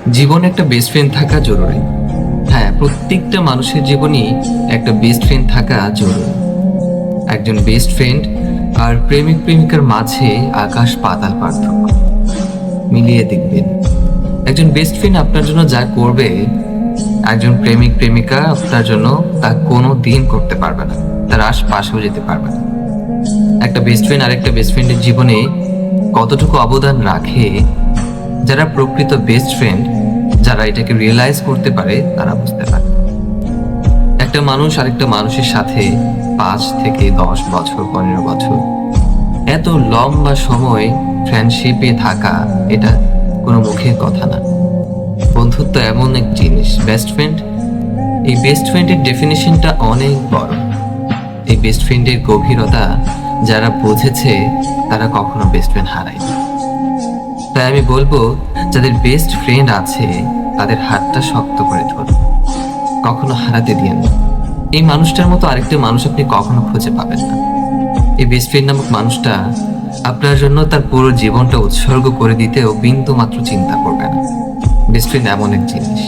জীবনে একটা best friend থাকা জরুরি। হ্যাঁ, প্রত্যেকটা মানুষের জীবনেই একটা বেস্ট ফ্রেন্ড থাকা জরুরি। একজন বেস্ট ফ্রেন্ড আর প্রেমিক প্রেমিকার মাঝে আকাশ পাতাল পার্থক্য। মিলিয়ে দেখবেন, একজন বেস্ট ফ্রেন্ড আপনার জন্য যা করবে, একজন প্রেমিক প্রেমিকা আপনার জন্য তা কোনো দিন করতে পারবে না, তার আশপাশেও যেতে পারবে না। একটা বেস্ট ফ্রেন্ড আর একটা বেস্ট ফ্রেন্ডের জীবনে কতটুকু অবদান রাখে, যারা প্রকৃত বেস্ট ফ্রেন্ড, যারা এটাকে রিয়েলাইজ করতে পারে, তারা বুঝতে পারে। একটা মানুষ আরেকটা মানুষের সাথে 5 থেকে 10 বছর, 15 বছর, এত লম্বা সময় ফ্রেন্ডশিপে থাকা, এটা কোনো মুখের কথা না। বন্ধুত্ব এমন এক জিনিস, বেস্ট ফ্রেন্ড, এই বেস্ট ফ্রেন্ডের ডেফিনেশনটা অনেক বড়। এই বেস্ট ফ্রেন্ডের গভীরতা যারা বুঝেছে, তারা কখনো বেস্ট ফ্রেন্ড হারায় না। তাই আমি বলবো, যাদের বেস্ট ফ্রেন্ড আছে তাদের হাতটা শক্ত করে ধরুন, কখনো হারাতে দিয়েন না। এই মানুষটার মতো আরেকটা মানুষ আপনি কখনো খুঁজে পাবেন না। এই বেস্ট ফ্রেন্ড নামক মানুষটা আপনার জন্য তার পুরো জীবনটা উৎসর্গ করে দিতেও বিন্দু মাত্র চিন্তা করবে না। বেস্ট ফ্রেন্ড এমন এক জিনিস।